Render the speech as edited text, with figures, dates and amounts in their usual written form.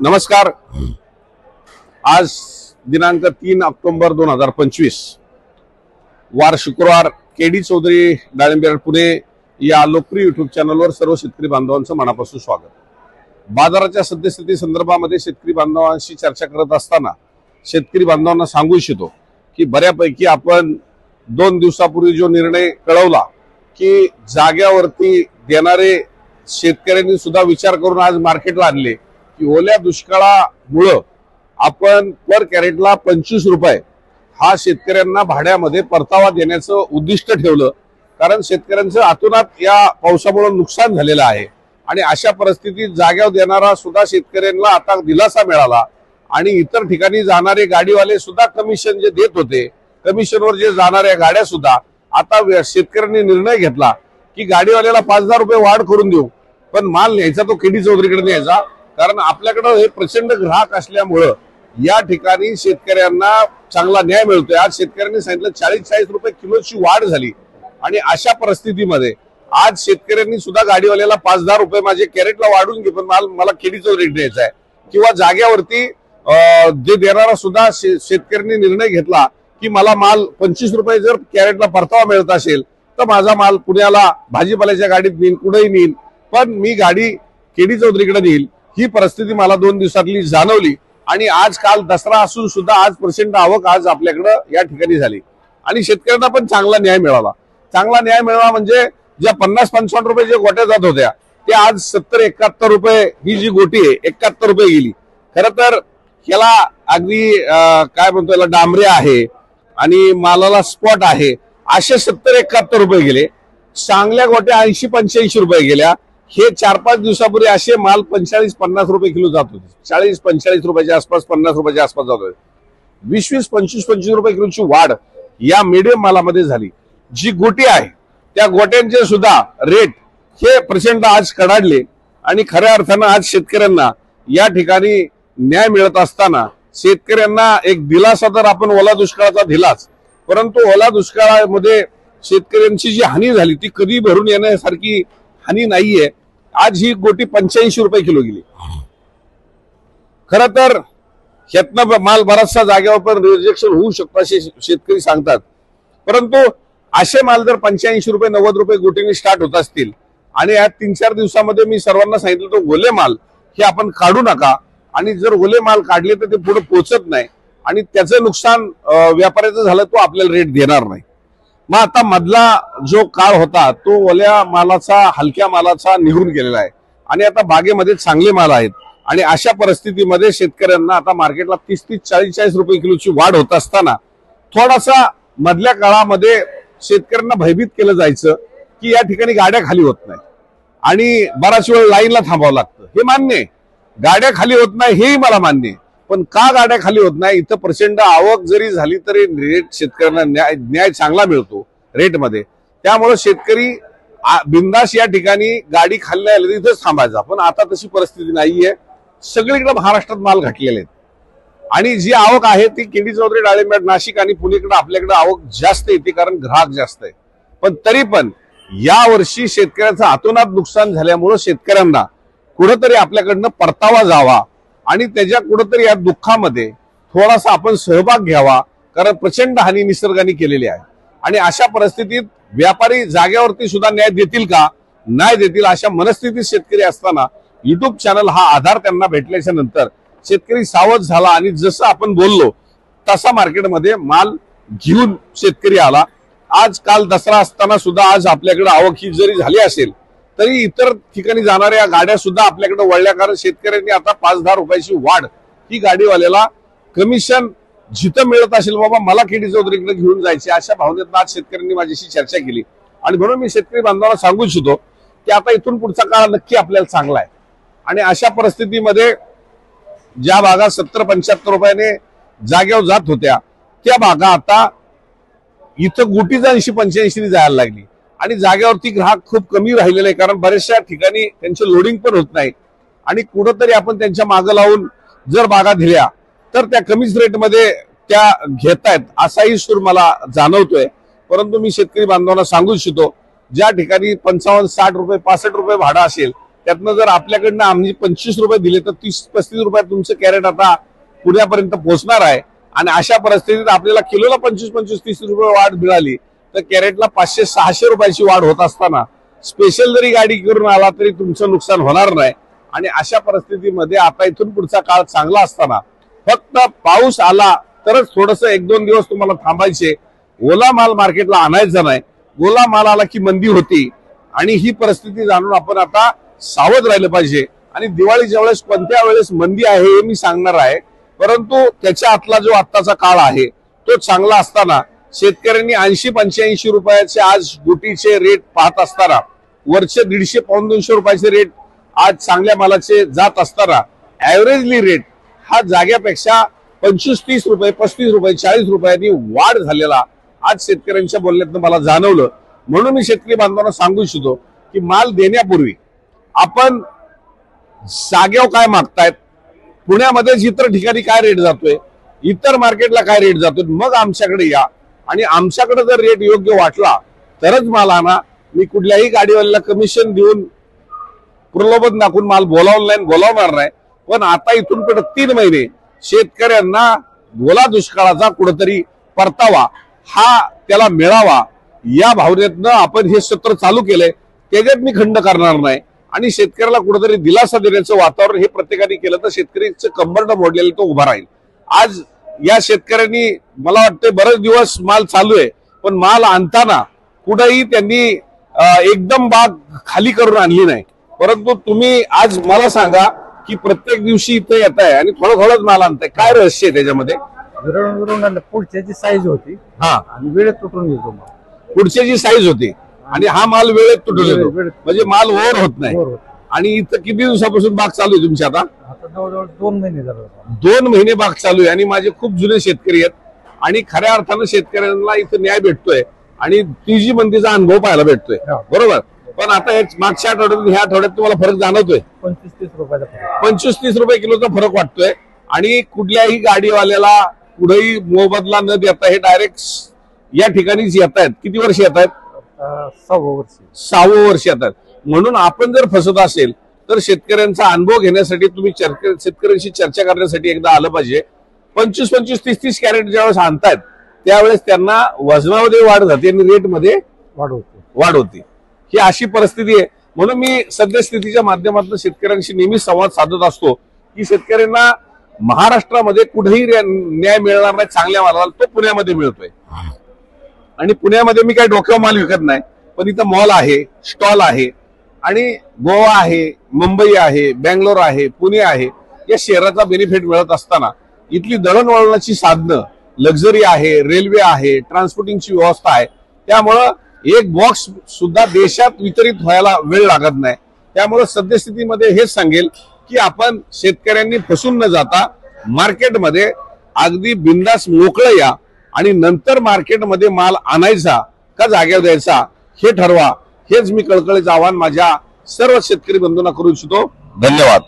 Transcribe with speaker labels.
Speaker 1: नमस्कार। आज दिनांक 3 ऑक्टोबर 2025 वार शुक्रवार केडी चौधरी डाळिंबेर पुणे या लोकप्रिय युट्यूब चॅनलवर सर्व शेतकरी बांधवांचं मनापासून स्वागत। बाजाराच्या सद्यस्थिती संदर्भामध्ये शेतकरी बांधवांशी चर्चा करत असताना शेतकरी बांधवांना सांगू इच्छितो की बऱ्यापैकी आपण 2 दिवसापूर्वी जो निर्णय कळवला की जाग्यावरती देणारे शेतकऱ्यांनी सुद्धा विचार करून आज मार्केटला आणले की ओल्या दुष्काळामुळे आपण पर कॅरेटला 25 रुपये हा शेतकऱ्यांना भाड्यामध्ये परतावा देण्याचं उद्दिष्ट ठेवलं। कारण शेतकऱ्यांचं आतोनात या पावसामुळे नुकसान झालेलं आहे आणि अशा परिस्थितीत जाग्यावर देणारा सुद्धा शेतकऱ्यांना आता दिलासा मिळाला आणि इतर ठिकाणी जाणारे गाडीवाले सुद्धा कमिशन जे देत होते कमिशनवर जे जाणाऱ्या गाड्या सुद्धा आता शेतकऱ्यांनी निर्णय घेतला की गाडीवाल्याला 5,000 रुपये वाढ करून देऊ, पण माल न्यायचा तो केडी चौधरीकडे न्यायचा। कारण आपल्याकडे हे प्रचंड ग्राहक असल्यामुळे या ठिकाणी शेतकऱ्यांना चांगला न्याय मिळतोय। आज शेतकऱ्यांनी सांगितलं 40-40 रुपये किलोची वाढ झाली आणि अशा परिस्थितीमध्ये आज शेतकऱ्यांनी सुद्धा गाडीवाल्याला 5,000 रुपये माझे कॅरेटला वाढून घे, पण मला केडी चौधरी न्यायचा आहे किंवा जाग्यावरती जे देणारा सुद्धा शेतकऱ्यांनी निर्णय घेतला की मला माल 25 रुपये जर कॅरेटला परतावा मिळत असेल तर माझा माल पुण्याला भाजीपाल्याच्या गाडीत नेईन, कुठेही नेईन, पण मी गाडी केडी चौधरीकडे नेईल। ही परिस्थिती मला 2 दिवसातली जाणवली आणि आज काल दसरा असून सुद्धा आज प्रचंड आवक आज आपल्याकडे या ठिकाणी झाली आणि शेतकऱ्यांना पण चांगला न्याय मिळाला। चांगला न्याय मिळाला म्हणजे ज्या 50-55 रुपये जे गोट्या जात होत्या ते आज 70-71 रुपये ही जी गोटी आहे 71 रुपये गेली। खरं तर याला अगदी काय म्हणतो याला डांबरे आहे आणि मालाला स्पॉट आहे असे 70-71 रुपये गेले। चांगल्या गोट्या 80-85 रुपये गेल्या। हे 4-5 दिवसापूर्वी असे माल 45-50 रुपये किलो जात होते, 40-45 रुपयाच्या आसपास 50 रुपयाच्या आसपास जात होते। 20-25 रुपये किलोची वाढ या मीडियम मालामध्ये झाली। जी गोटी आहे त्या गोट्यांचे सुद्धा रेट हे प्रचंड आज कडाडले आणि खऱ्या अर्थानं आज शेतकऱ्यांना या ठिकाणी न्याय मिळत असताना शेतकऱ्यांना एक दिलासा तर आपण ओला दुष्काळाचा दिलाच, परंतु ओला दुष्काळामध्ये शेतकऱ्यांची जी हानी झाली ती कधी भरून येण्यासारखी हानी नाहीये। आज ही गोटी 85 रुपये किलो गेली। खरं तर ह्यातनं माल बराचसा जागेवर पण रिजेक्शन होऊ शकतो असे शेतकरी सांगतात, परंतु असे माल जर 85 रुपये 90 रुपये गोटीने स्टार्ट होत असतील आणि या 3-4 दिवसामध्ये मी सर्वांना सांगितलं तो ओले माल हे आपण काढू नका आणि जर ओले माल काढले तर ते पुढे पोहोचत नाही आणि त्याचं नुकसान व्यापाऱ्याचं झालं तो आपल्याला रेट देणार नाही। मग आता मधला जो काळ होता तो ओल्या मालाचा हलक्या मालाचा निघून गेलेला आहे आणि आता बागेमध्ये चांगले माल आहेत आणि अशा परिस्थितीमध्ये शेतकऱ्यांना आता मार्केटला 30-40 रुपये किलोची वाढ होत असताना थोडासा मधल्या काळामध्ये शेतकऱ्यांना भयभीत केलं जायचं की या ठिकाणी गाड्या खाली होत नाही आणि बराच वेळ लाईनला थांबावं लागतं। हे मान्य आहे, गाड्या खाली होत नाही हेही मला मान्य आहे, पण का गाड्या खाली होत नाही? इथं प्रचंड आवक जरी झाली तरी रेट शेतकऱ्यांना न्याय चांगला मिळतो रेटमध्ये। त्यामुळे शेतकरी बिंदास या ठिकाणी गाडी खाली आली तिथेच थांबायचा, पण आता तशी परिस्थिती नाहीये। सगळीकडे महाराष्ट्रात माल घातलेले आहेत आणि जी आवक आहे ती केडी चौधरी डाळिंबेर नाशिक आणि पुणेकडे आपल्याकडे आवक जास्त येते कारण ग्राहक जास्त आहे। पण तरी पण या वर्षी शेतकऱ्याचं आतोनात नुकसान झाल्यामुळे शेतकऱ्यांना कुठेतरी आपल्याकडनं परतावा जावा आणि त्याच्या कुठेतरी या दुःखामध्ये थोडासा आपण सहभाग घ्यावा, कारण प्रचंड हानी निसर्गाने केलेली आहे आणि अशा परिस्थितीत व्यापारी जाग्यावरती सुद्धा न्याय देतील का नाही देतील अशा मनस्थितीत शेतकरी असताना युट्यूब चॅनल हा आधार त्यांना भेटल्याच्या नंतर शेतकरी सावध झाला आणि जसं आपण बोललो तसा मार्केटमध्ये माल घेऊन शेतकरी आला। आज काल दसरा असताना सुद्धा आज आपल्याकडे आवक ही जरी झाली असेल तरी इतर ठिकाणी जाणाऱ्या गाड्या सुद्धा आपल्याकडे वळल्या, कारण शेतकऱ्यांनी आता 5-10 रुपयाची वाढ ही गाडीवाल्याला कमिशन जिथं मिळत असेल बाबा मला केडी चौधरीकडे घेऊन जायचे अशा भावनेत आज शेतकऱ्यांनी माझ्याशी चर्चा केली आणि म्हणून मी शेतकरी बांधवांना सांगू इच्छितो की आता इथून पुढचा काळ नक्की आपल्याला चांगला आहे आणि अशा परिस्थितीमध्ये ज्या भागा 70-75 रुपयाने जागेवर जात होत्या त्या भागा आता इथं गुटीचा 80-85 जायला लागली आणि जागेवरती ग्राहक खूप कमी राहिलेले आहे, कारण बऱ्याचशा ठिकाणी त्यांचं लोडिंग पण होत नाही आणि कुठंतरी आपण त्यांच्या मागे लावून जर बागा दिल्या तर त्या कमीच रेटमध्ये त्या घेतायत असाही सूर मला जाणवतोय। परंतु मी शेतकरी बांधवांना सांगू इच्छितो ज्या ठिकाणी 55-60 रुपये 65 रुपये भाडं असेल त्यातनं जर आपल्याकडनं आम्ही 25 रुपये दिले तर 30-35 रुपयात तुमचं कॅरेट आता पुण्यापर्यंत पोहोचणार आहे। आणि अशा परिस्थितीत आपल्याला किलोला 25-25-30 रुपये वाढ मिळाली तर कॅरेटला 500-600 रुपयाची वाढ होत असताना स्पेशल जरी गाडी करून आला तरी तुमचं नुकसान होणार नाही। आणि अशा परिस्थितीमध्ये आता इथून पुढचा काळ चांगला असताना फक्त पाऊस आला तरच थोडंसं 1-2 दिवस तुम्हाला थांबायचे, ओला माल मार्केटला आणायचा नाही। ओला माल आला की मंदी होती आणि ही परिस्थिती जाणून आपण आता सावध राहिलं पाहिजे। आणि दिवाळीच्या वेळेस कोणत्या वेळेस मंदी आहे हे मी सांगणार आहे, परंतु त्याच्या आतला जो आत्ताचा काळ आहे तो चांगला असताना शेतकऱ्यांनी 80-85 रुपयाचे आज गुटीचे रेट पाहत असताना वरचे 150-200 रुपयाचे रेट आज चांगल्या मालाचे जात असताना ऍव्हरेजली रेट हा जाग्यापेक्षा 25-30 रुपये 35 रुपये 40 रुपयांनी वाढ झालेला आज शेतकऱ्यांच्या बोलण्यातून मला जाणवलं। म्हणून मी शेतकरी बांधवांना सांगू इच्छितो की माल देण्यापूर्वी आपण जागेवर काय मागतायत, पुण्यामध्ये इतर ठिकाणी काय रेट जातोय, इतर मार्केटला काय रेट जातोय, मग आमच्याकडे या आणि आमच्याकडे जर रेट योग्य वाटला तरच माल आणा। मी कुठल्याही गाडीवाल्याला कमिशन देऊन प्रलोभन दाखवून माल बोलावणार नाही। पण आता इथून पुढे 3 महिने शेतकऱ्यांना ओला दुष्काळाचा कुठेतरी परतावा हा त्याला मिळावा या भावनेतनं आपण हे सत्र चालू केलंय। त्याच्यात मी खंड करणार नाही आणि शेतकऱ्याला कुठेतरी दिलासा देण्याचं वातावरण हे प्रत्येकाने केलं तर शेतकरीचं कंबरड मोडलेलं तो उभा राहील। आज या शेतकऱ्यांनी मला वाटतं बरेच दिवस माल चालू आहे पण माल आणताना कुठेही त्यांनी एकदम बाग खाली करून आणली नाही। परंतु तुम्ही आज मला सांगा की प्रत्येक दिवशी इथं येत आहे आणि थोडंच माल आणताय, काय रहस्य आहे त्याच्यामध्ये?
Speaker 2: पुढच्याची साईज होती
Speaker 1: हा
Speaker 2: आणि वेळेत तुटून घेतो
Speaker 1: पुढच्याची साईज होती आणि हा माल वेळेत तुटून येतो म्हणजे माल ओव्हर होत नाही। आणि इथं किती दिवसापासून बाग चालू आहे तुमची? आता
Speaker 2: जवळजवळ 2 महिने झाले।
Speaker 1: 2 महिने बाग चालू आहे आणि माझे खूप जुने शेतकरी आहेत आणि खऱ्या अर्थानं शेतकऱ्यांना इथं न्याय भेटतोय आणि ती जी मंदीचा अनुभव पाहायला भेटतोय, बरोबर। पण आता मागच्या आठवड्यात ह्या आठवड्यात तुम्हाला फरक जाणवतोय?
Speaker 2: 25-30 रुपयाचा फरक,
Speaker 1: 25-30 रुपये किलोचा फरक वाटतोय। आणि कुठल्याही गाडीवाल्याला पुढेही मोबदला न देता हे डायरेक्ट या ठिकाणीच येत आहेत। किती वर्ष येत आहेत? 6वं वर्ष येतात। म्हणून आपण जर फसत असेल तर शेतकऱ्यांचा अनुभव घेण्यासाठी तुम्ही शेतकऱ्यांशी चर्चा करण्यासाठी एकदा आलं पाहिजे। 25-30 कॅरेट ज्यावेळेस आणतायत त्यावेळेस त्यांना वजनामध्ये वाढ जाते आणि रेटमध्ये वाढ होते। ही अशी परिस्थिती आहे। म्हणून मी सद्यस्थितीच्या माध्यमातून शेतकऱ्यांशी नेहमी संवाद साधत असतो की शेतकऱ्यांना महाराष्ट्रामध्ये कुठेही न्याय मिळणार नाही चांगल्या मालाला, तो पुण्यामध्ये मिळतोय। आणि पुण्यामध्ये मी काही डोक्यावर माल विकत नाही, पण इथं मॉल आहे, स्टॉल आहे आणि गोवा आहे, मुंबई आहे, बेंगलोर आहे, पुणे आहे, या शहराचा बेनिफिट मिळत असताना इथली दळणवळणाची साधनं, लक्झरी आहे, रेल्वे आहे, ट्रान्सपोर्टिंगची व्यवस्था आहे, त्यामुळं एक बॉक्स सुद्धा देशात वितरित व्हायला वेळ लागत नाही। त्यामुळे सद्यस्थितीमध्ये हेच सांगेल की आपण शेतकऱ्यांनी फसून न जाता मार्केटमध्ये अगदी बिंदास मोकळं या आणि नंतर मार्केटमध्ये माल आणायचा का जागेवर द्यायचा हे ठरवा। हेच मी कळकळीचं आवाहन माझ्या सर्व शेतकरी बंधूंना करू इच्छितो। धन्यवाद।